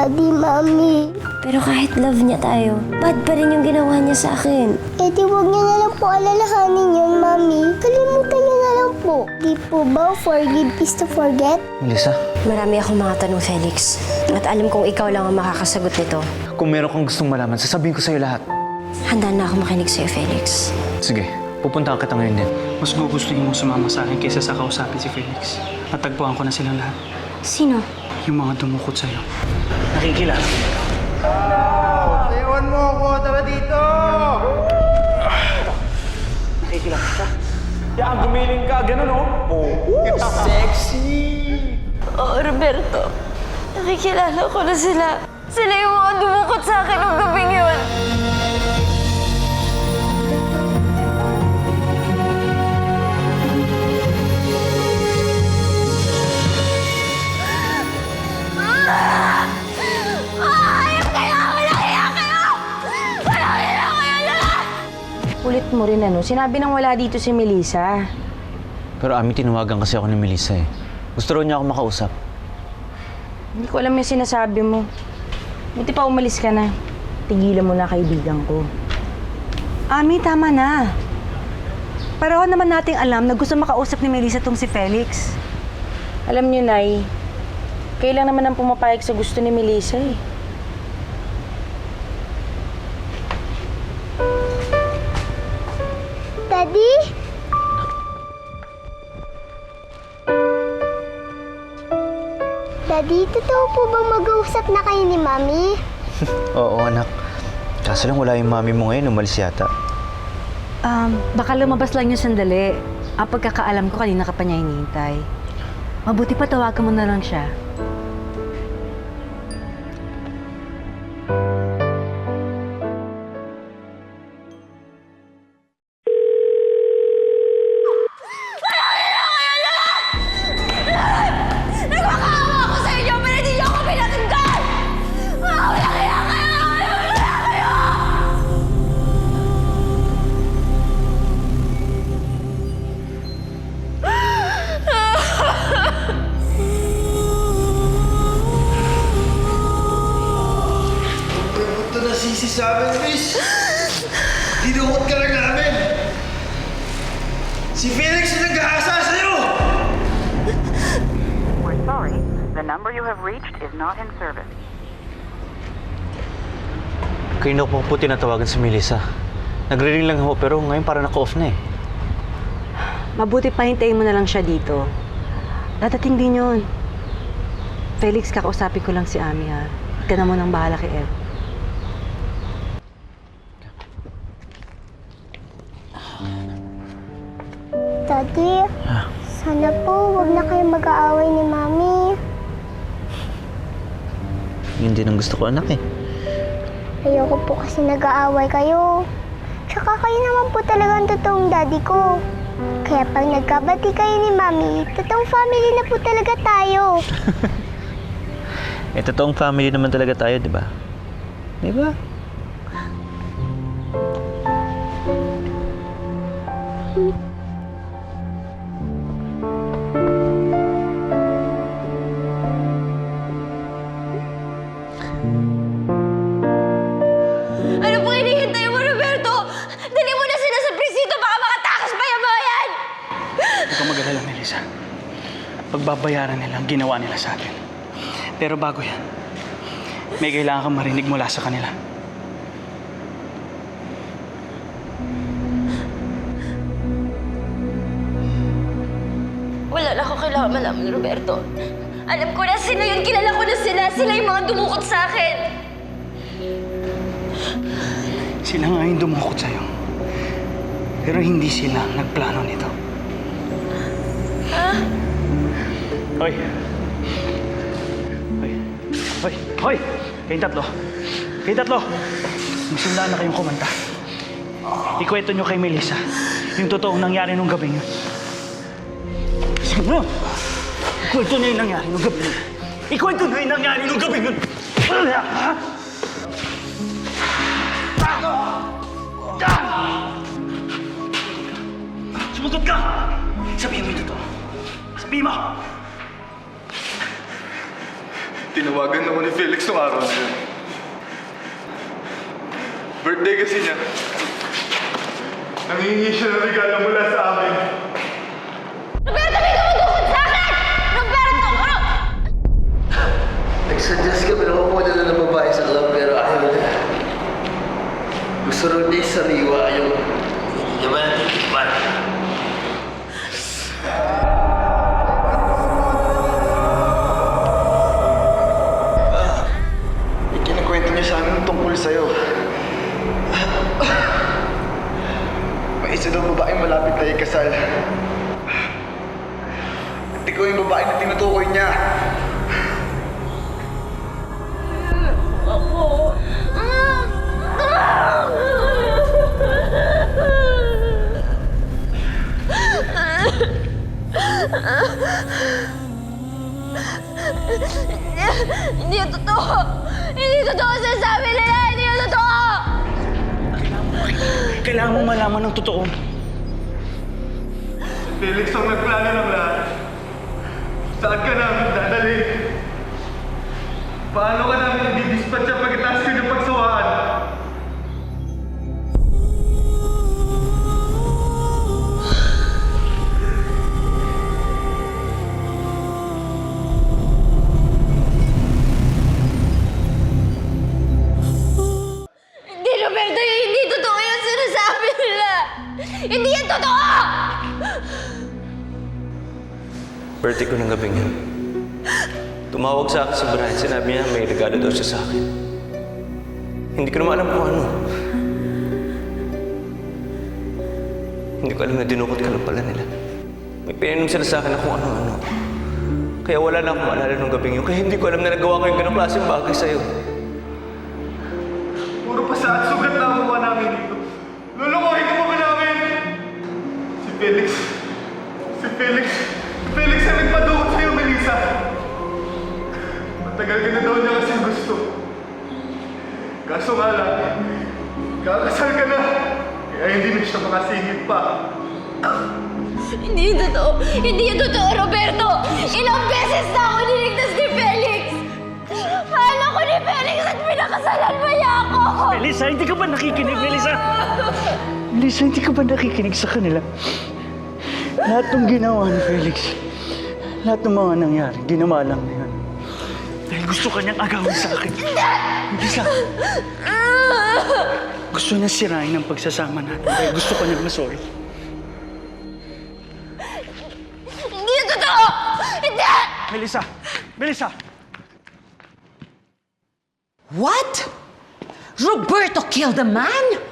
Daddy, Mommy. Pero kahit love niya tayo, bad pa rin yung ginawa niya sa akin. Eh di huwag niyo na lang po alalahanin yun, Mommy. Kalimutan niyo na lang po. Di po ba forgive is to forget? Melissa, Marami akong mga tanong, Felix. At alam kong ikaw lang ang makakasagot nito. kung meron kang gustong malaman, sasabihin ko sa'yo lahat. Handa na ako makinig sa'yo, Felix. Sige, pupuntahan kita ngayon din. Mas gugustuhin mo sumama sa akin kaysa sa kausapin si Felix. Natagpuan ko na silang lahat. Sino? Yung mga dumukot sa'yo. Nakikilala. Sayawan mo ako! Tara dito! Nakikilala ka? Yan, gumiling ka. Ganun, oh. Sexy! Oo, Roberto. Nakikilala ko na sila. Sila yung mga dumukot sa akin ng gabing yun. Kulit mo rin ano, sinabi nang wala dito si Melissa. Pero Ami, tinawagan kasi ako ni Melissa eh. Gusto raw niya ako makausap. Hindi ko alam yung sinasabi mo. Buti pa umalis ka na. Tigilan mo na kaibigan ko. Ami, tama na. Pareho naman nating alam na gusto makausap ni Melissa tong si Felix. Alam niyo, Nay, kailan naman ang pumapayag sa gusto ni Melissa eh. Daddy? Daddy, totoo po bang mag-uusap na kayo ni Mommy? Oo, anak. Kaso lang wala yung mami mo ngayon, umalis yata. Baka lumabas lang yung sandali. Ang pagkakaalam ko, kanina ka pa niya hinihintay. Mabuti pa tawagan mo na lang siya. Nagmakaawa ako sa inyo, pero hindi niyo ako pinatunggan! Wala kaya kayo! Wala kayo! Ito na sisi sa amin, miss! Dinukot ka lang namin! Si Felix yung nag-aasa sa'yo! We're sorry. The number you have reached is not in service. Kanina ko po tinatawagan si Melissa. Nagre-ring lang ako pero ngayon parang naka-off na eh. Mabuti pa hintayin mo na lang siya dito. Dadating din yun. Felix, kakausapin ko lang si Ami ha. Huwag ka na munang bahala kay Ev. Daddy, sana po huwag na kayo mag-aaway ni Mommy. Yun din ang gusto ko, anak eh. Ayoko po kasi nag-aaway kayo. Tsaka kayo naman po talaga ang totoong daddy ko. Kaya pag nagkabati kayo ni Mommy, totoong family na po talaga tayo. Eh, totoong family naman talaga tayo, di ba? Di ba? Ano pong hinihintay mo, Roberto? Dali mo na sila sa presinto, baka makatakas pa yung mga yan! Huwag kang mag-alala, Melissa. Pagbabayaran nila ang ginawa nila sa atin. Pero bago yan, may kailangan kang marinig mula sa kanila. Wala na ako kailangan malaman, Roberto. Alam ko na sila yun, kilala ko na sila. Sila yung mga dumukot sa akin. Sila nga yung dumukot sa'yo. Pero hindi sila ang nagplano nito. Hoy! Hoy! Hoy! Hoy! Kayong tatlo! Kayong tatlo! Magsimula na kayong kumanta. Ikwento nyo kay Melissa yung totoong nangyari nung gabi yun. Sige na! Ikwento na yung nangyari nung gabi yun. Ikwento na yung nangyari nung gabi yun! Ha? Sumagot ka! Sabihin mo yung totoo. Sabihin mo! Tinawagan ako ni Felix nung araw na yun. Birthday kasi niya. Nangingi siya ng regalo mula sa amin. Roberto, may tumutukod sa akin! Roberto! Ano? Nagsuggest kami na kukuha na ng babae sa club pero ayaw na. Gusto rin niya sariwa yung hindi naman ang tikipan. Ikinikwento niya sa amin tungkol sa'yo. May isa daw babaeng malapit na ikasal. At ikaw yung babae na tinutukoy niya. Hindi yung totoo! Hindi totoo sinasabi nila! Hindi yung totoo! Kailangan mo malaman ng totoo. Felix ang nagplano ng lahat. Saan ka namin dadalhin? Paano ka namin i-dispatch sa pagkataas ko ng pagsawaan? Hindi, Roberto! Hindi totoo yung sinasabi nila! Hindi yan totoo! Birthday ko ng gabing yun. Tumawag sa akin si Brian. Sinabi niya may regalo daw siya sa akin. Hindi ko naman alam kung ano. Hindi ko alam na dinukot ka lang pala nila. May pininom sila sa akin na kung ano-ano. Kaya wala na akong maalala nung gabing yun. Kaya hindi ko alam na nagawa ko yung ganong klaseng bagay sa'yo. Puro pa at sugat na ang mukha namin dito. Lulukohin ka ba namin? Si Felix. Si Felix na nagpadukot sa'yo, Melissa. Matagal ka na daw niya kasi gusto. Kaso nga lang, kakasal ka na. Kaya hindi na siya makasingit pa. Hindi yung totoo! Hindi yung totoo, Roberto! Ilang beses na ako niligtas ni Felix! Mahal ako ni Felix at pinakasalan mo niya ako! Melissa, hindi ka ba nakikinig, Melissa? Melissa, hindi ka ba nakikinig sa kanila? Lahat ng ginawa ni Felix, lahat ng mga nangyari, ginawa lang na yun. Dahil gusto kanyang agawin sa akin. Melissa, gusto niya sirain ang pagsasama natin dahil gusto kanyang masoli. Hindi yung totoo! Hindi! Melissa! Melissa! What? Roberto killed a man?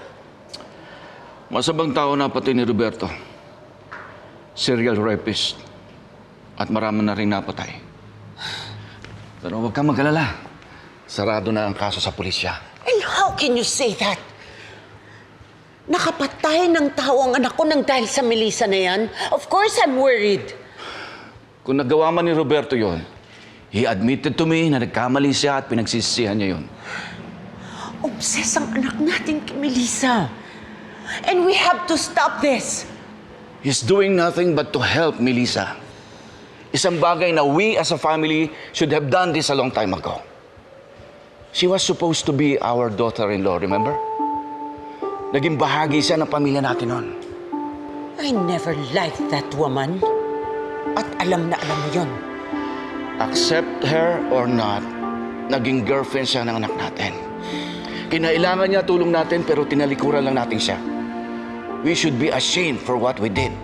Masabang tao na pati ni Roberto. Serial rapist. At marami na rin napatay. Pero huwag kang mag-alala. Sarado na ang kaso sa pulisya. And how can you say that? Nakapatay ng tao ang anak ko nang dahil sa Melissa na yan? Of course I'm worried. Kung nagawa man ni Roberto yon, he admitted to me na nagkamali siya at pinagsisisihan niya yon. Obsessed ang anak natin kay Melissa. And we have to stop this. He's doing nothing but to help Melissa. Isang bagay na we as a family should have done this a long time ago. She was supposed to be our daughter-in-law, remember? Naging bahagi siya ng pamilya natin noon. I never liked that woman. At alam na alam mo yun. Accept her or not, naging girlfriend siya ng anak natin. Kinailangan niya tulong natin pero tinalikuran lang natin siya. We should be ashamed for what we did.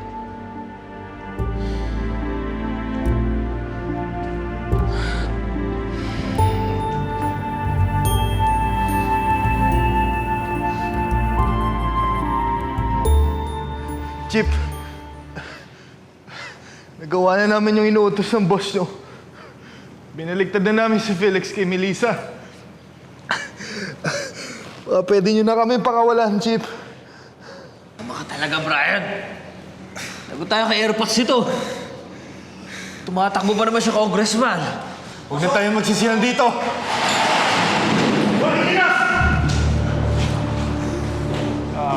Chip, nagawa na namin yung inuutos ng boss nyo. Binaligtad na namin si Felix kay Melissa. Baka pwede nyo na kami pakawalan, Chip. Talaga, Brian. Lagot tayo kay airpods nito. Tumatakbo pa naman siya congressman. Huwag na tayo magsisihan dito.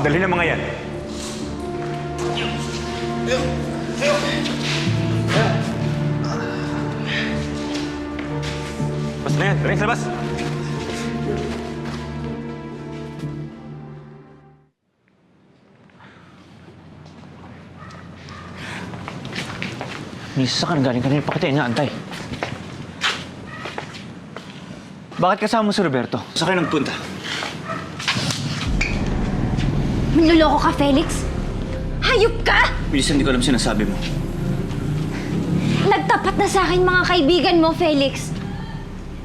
Dali na mga yan. Ano yan? Felix, labas! Misa, saan ka galing? Kanina pa kita inaantay. Bakit kasama mo si Roberto? Saan kayo nagpunta? Manluloko ka, Felix? Hayop ka! Melissa, hindi ko alam sinasabi mo. Nagtapat na sa akin mga kaibigan mo, Felix.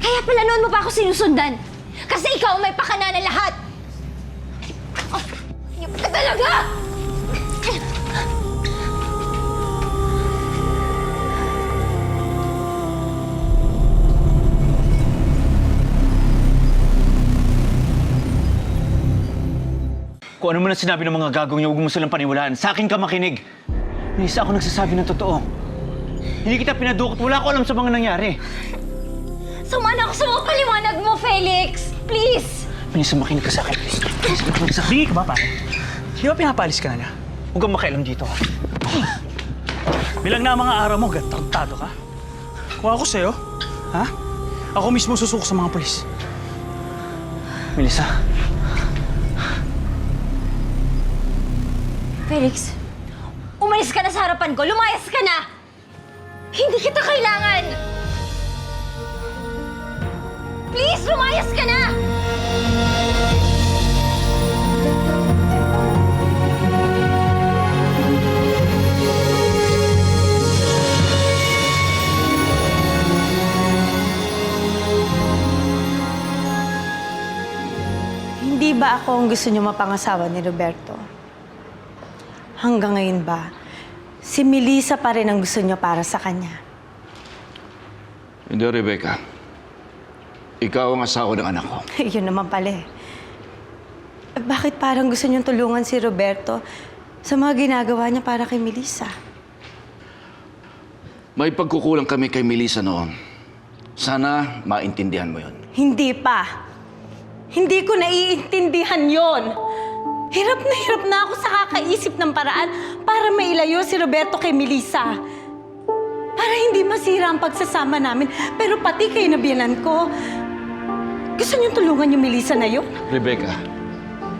Kaya pala noon mo pa ako sinusundan. Kasi ikaw may pakana na lahat. Oh, hayop ka talaga! Kung ano man ang sinabi ng mga gagawin niyo, huwag mo silang paniwalaan. Sa akin ka makinig. Melissa, ako nagsasabi ng totoo. Hindi kita pinadukot. Wala ko alam sa mga nangyari. Sumana ako sa mga paliwanag mo, Felix! Please! Melissa, makinig ka sa akin. Melissa, makinig sa akin. Hindi ka ba, pare? Di ba pinapalis ka na niya? Huwag kang makialam dito, ha? Bilang na mga araw mo, tarantado ka. Kung ako sa'yo, ha? Ako mismo susuko sa mga polis. Melissa. Felix, umalis ka na sa harapan ko. Lumayas ka na! Hindi kita kailangan! Please, lumayas ka na! Hindi ba ako ang gusto niyo mapangasawa ni Roberto? Hanggang ngayon ba, si Melissa pa rin ang gusto niyo para sa kanya? Hindi, Rebecca. Ikaw ang asawa ng anak ko. Yun naman pala eh. Bakit parang gusto niyong tulungan si Roberto sa mga ginagawa niya para kay Melissa? May pagkukulang kami kay Melissa noon. Sana maintindihan mo yon. Hindi pa. Hindi ko naiintindihan yon. Hirap na ako sa kakaisip ng paraan para mailayo si Roberto kay Melissa. Para hindi masira ang pagsasama namin, pero pati kay nabiyanan ko. Gusto niyong tulungan yung Melissa na yun? Rebecca,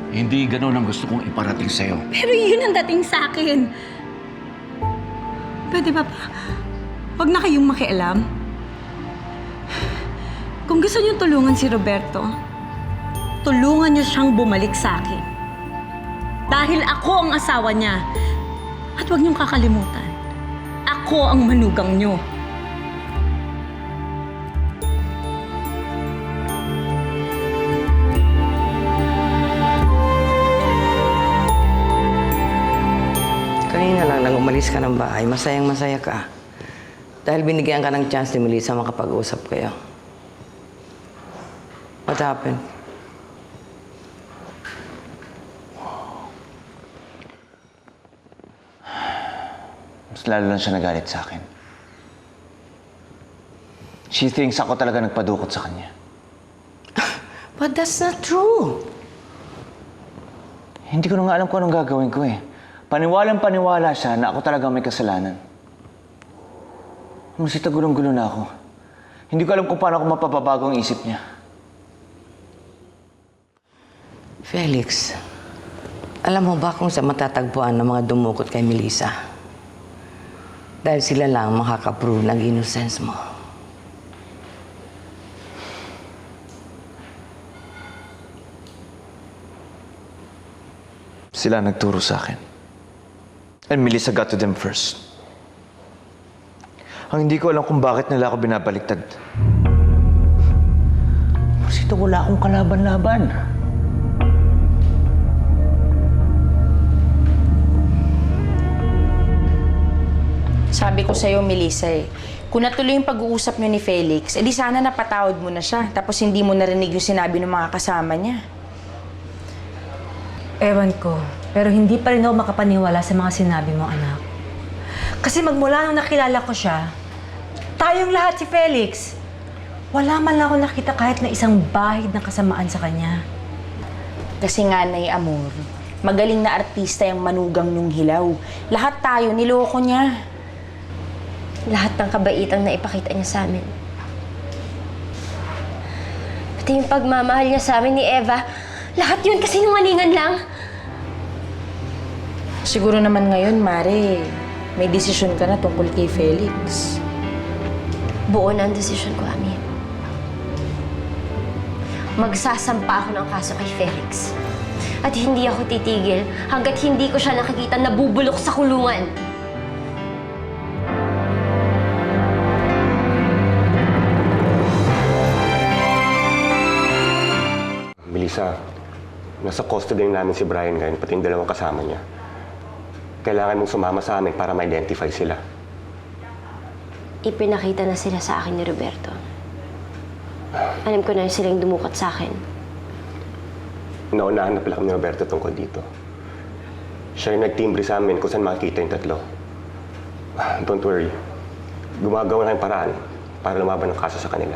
hindi ganun ang gusto kong iparating sa'yo. Pero yun ang dating sa akin. Pwede ba pa? Huwag na kayong makialam. Kung gusto niyong tulungan si Roberto, tulungan niyo siyang bumalik sa akin. Dahil ako ang asawa niya. At huwag niyong kakalimutan, ako ang manugang niyo. Kanina lang nang umalis ka ng bahay, masayang-masaya ka. Dahil binigyan ka ng chance ni Melissa makapag-usap kayo. What happened? Mas lalo lang siya nagalit sa akin. She thinks ako talaga nagpadukot sa kanya. But that's not true. Hindi ko na nga alam kung anong gagawin ko eh. Paniwalang-paniwala siya na ako talaga may kasalanan. Masita gulong-gulo na ako. Hindi ko alam kung paano ako mapapabago ang isip niya. Felix, alam mo ba kung saan matatagpuan ng mga dumukot kay Melissa? Dahil sila lang makaka-prove ng innocence mo. Sila nagturo sa akin. And Melissa got to them first. Ang hindi ko alam kung bakit nila ako binabaliktad. Masita, wala akong kalaban-laban. Sabi ko sa'yo, Melissa kung natuloy yung pag-uusap niyo ni Felix, edi sana napatawad mo na siya, tapos hindi mo narinig yung sinabi ng mga kasama niya. Ewan ko, pero hindi pa rin ako makapaniwala sa mga sinabi mo, anak. Kasi magmula nung nakilala ko siya, tayong lahat si Felix. Wala man lang ako nakita kahit na isang bahid na kasamaan sa kanya. Kasi nga, Nay Amor, magaling na artista yung manugang niyong hilaw. Lahat tayo, niloko niya. Lahat ng kabaitang na ipakita niya sa amin. Pati yung pagmamahal niya sa amin ni Eva, lahat yun kasi nungalingan lang. Siguro naman ngayon, Mare, may desisyon ka na tungkol kay Felix. Buo na ang desisyon ko, Ami. Magsasampa ako ng kaso kay Felix. At hindi ako titigil hanggat hindi ko siya nakikita nabubulok sa kulungan. Melissa, nasa custody namin si Brian ngayon, pati yung dalawang kasama niya. Kailangan mong sumama sa amin para ma-identify sila. Ipinakita na sila sa akin ni Roberto. Alam ko na silang dumukot sa akin. Naunahan na pala kami ni Roberto tungkol dito. Siya yung nagtimbre sa amin kung saan makikita yung tatlo. Don't worry. Gumagawa na yung paraan para lumaban ang kaso sa kanila.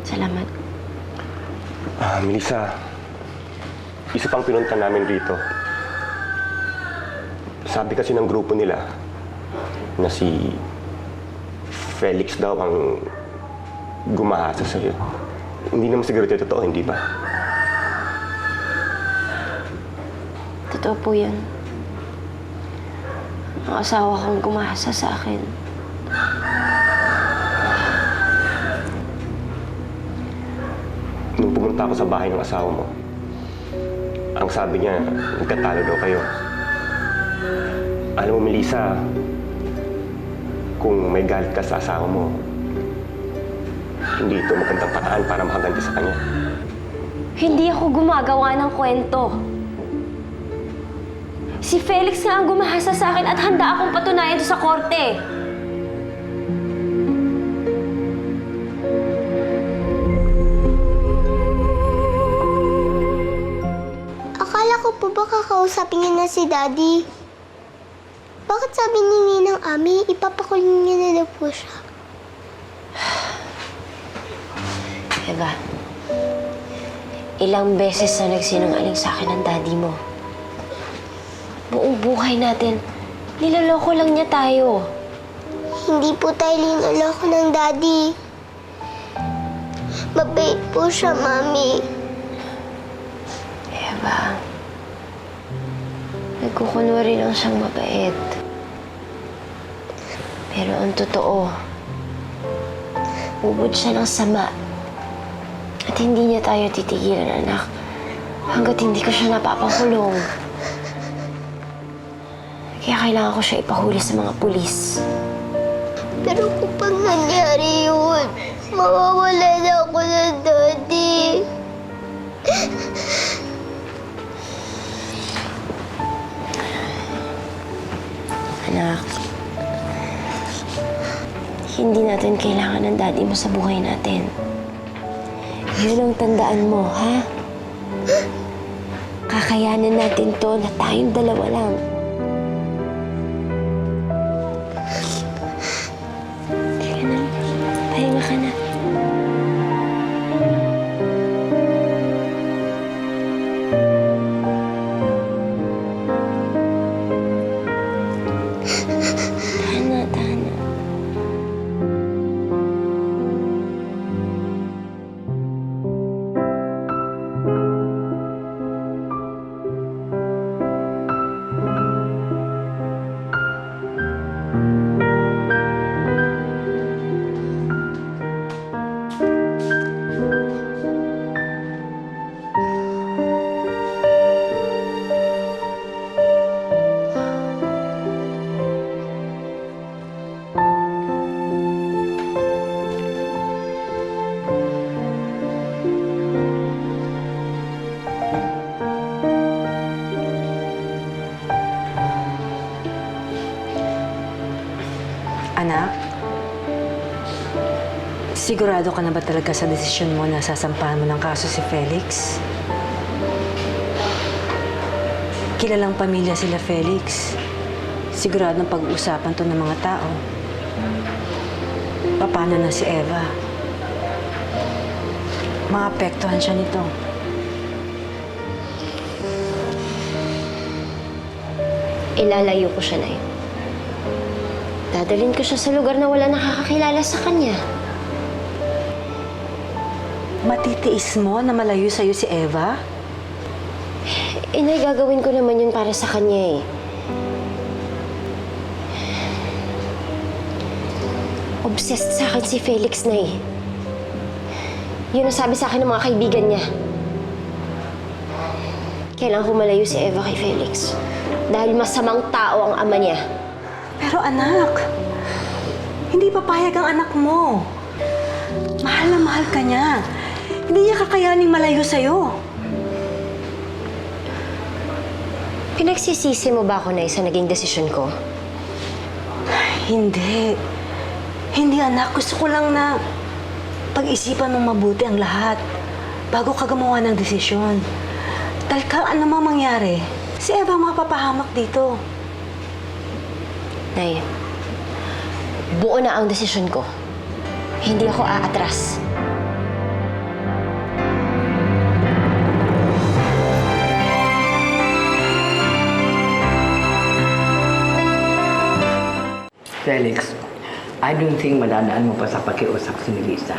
Salamat. Melissa, isa pang pinunta namin dito. Sabi kasi ng grupo nila na si Felix daw ang gumahasa sa'yo. Hindi naman siguro ito totoo, hindi ba? Totoo po yan. Ang asawa kong gumahasa sa akin. Nung pumunta ako sa bahay ng asawa mo, ang sabi niya, nagkatalo daw kayo. Alam mo, Melissa, kung may galit ka sa asawa mo, hindi ito magandang paraan para makaganti sa kanya. Hindi ako gumagawa ng kwento. Si Felix nga ang gumahasa sa akin at handa akong patunayan ito sa korte. Akala ko po ba kakausapin niya na si Daddy? Bakit sabi ni Ninang Ami, ipapakulong niya na daw po siya? Eva, ilang beses na nagsinungaling sa akin ang daddy mo. Buong buhay natin, niloloko lang niya tayo. Hindi po tayo linaloko ng Daddy. Mabait po siya, Mami. Eva, nagkukunwari lang siyang mabait. Pero ang totoo, ubod siya ng sama. At hindi niya tayo titigilan, anak, hanggat hindi ko siya napapakulong. Kaya kailangan ko siya ipahuli sa mga pulis. Pero kung pag nangyari yun, mawawala na ako ng Daddy. Anak, hindi natin kailangan ng daddy mo sa buhay natin. Yun ang tandaan mo, ha? Kakayanin natin to na tayong dalawa lang. Sige na, pahinga ka na. Tahan na. Anak, sigurado ka na ba talaga sa desisyon mo na sasampahan mo ng kaso si Felix? Kilalang pamilya sila, Felix. Siguradong pag-uusapan to ng mga tao. Paano na si Eva? Maapektuhan siya nito. Ilalayo ko siya na yun. Dadalhin ko siya sa lugar na wala nakakakilala sa kanya. Matitiis mo na malayo sa'yo si Eva? Inay, gagawin ko naman yun para sa kanya eh. Obsessed sa akin si Felix na eh. Yun ang sabi sa akin ng mga kaibigan niya. Kailangan ko malayo si Eva kay Felix. Dahil masamang tao ang ama niya. Pero anak, hindi papayag ang anak mo. Mahal na mahal ka niya. Hindi niya kakayaning malayo sa'yo. Pinagsisisi mo ba ako na sa naging desisyon ko? Hindi. Hindi, anak. Gusto ko lang na pag-isipan mong mabuti ang lahat bago ka gumawa ng desisyon. Dahil ano mang mangyari, si Eva ang mapapahamak dito. Nay, buo na ang desisyon ko. Hindi ako aatras. Felix, I don't think madadaan mo pa sa pakiusap si Melissa.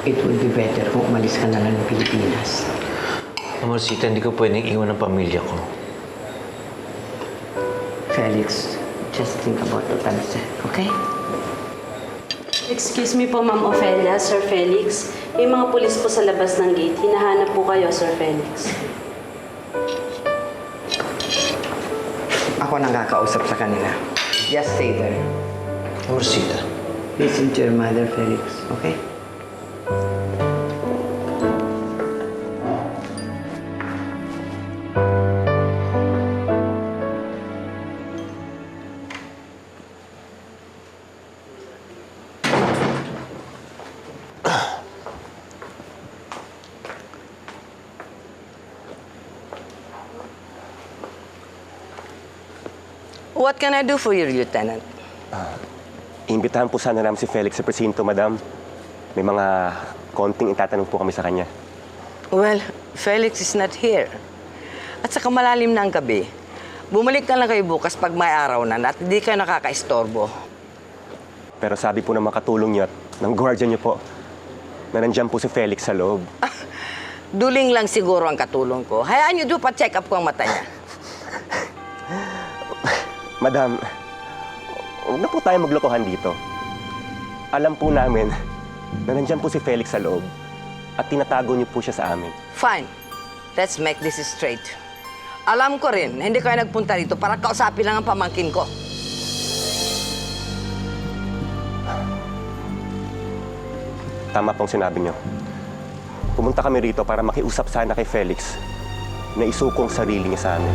It would be better kung umalis ka na lang ng Pilipinas. Amorcita, hindi ko pwedeng iwan ang pamilya ko. Felix, just think about what I've said, okay? Excuse me po, Ma'am Ofelia, Sir Felix. May mga pulis po sa labas ng gate. Hinahanap po kayo, Sir Felix. Ako nang kakausap sa kanila. Just stay there. Amorcita. Listen to your mother, Felix, okay? What can I do for you, Lieutenant? Imbitahan po sana namin si Felix sa presinto, madam. May mga konting itatanong po kami sa kanya. Well, Felix is not here. At saka malalim na ang gabi. Bumalik na lang kayo bukas pag may araw na at hindi kayo nakaka-istorbo. Pero sabi po ng mga katulong niyo at ng guardian niyo po na nandiyan po si Felix sa loob. Duling lang siguro ang katulong ko. Hayaan niyo doon pa-check up ko ang mata niya. Madam, huwag na po tayo maglokohan dito. Alam po namin na nandiyan po si Felix sa loob at tinatago niyo po siya sa amin. Fine. Let's make this straight. Alam ko rin na hindi kayo nagpunta dito para kausapin lang ang pamangkin ko. Tama pong sinabi niyo. Pumunta kami rito para makiusap sana kay Felix na isukong sarili niya sa amin.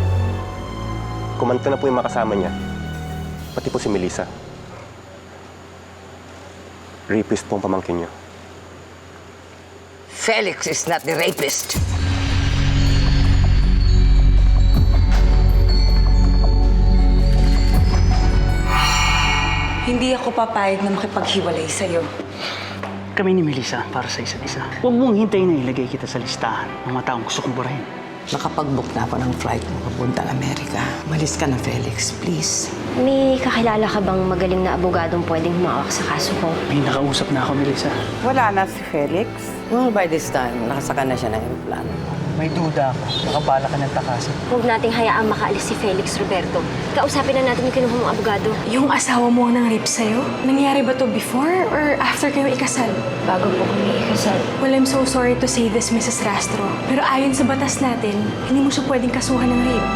Kumanta na po yung mga kasama niya. Pati po si Melissa. Rapist po ang pamangkin niyo. Felix is not the rapist. Hindi ako papayag na makipaghiwalay sa'yo. Kami ni Melissa para sa isa't isa. Huwag mong hintayin na ilagay kita sa listahan ng mga taong gusto kong burahin. Nakapag-book na ako ng flight mo papuntang Amerika. Malis ka na, Felix, please. May kakilala ka bang magaling na abogadong pwedeng humawak sa kaso ko? May nakausap na ako, Melissa. Wala na si Felix. Well, by this time, nakasaka na siya ng aeroplano. May duda ako. Nakabala ka ng takasan. Huwag nating hayaang makaalis si Felix, Roberto. Kausapin na natin yung kinuha mong abogado. Yung asawa mo ang nang-rape sa'yo? Nangyari ba to before or after kayo ikasal? Bago po kami ikasal. Well, I'm so sorry to say this, Mrs. Rastro. Pero ayon sa batas natin, hindi mo siya pwedeng kasuhan ng rape.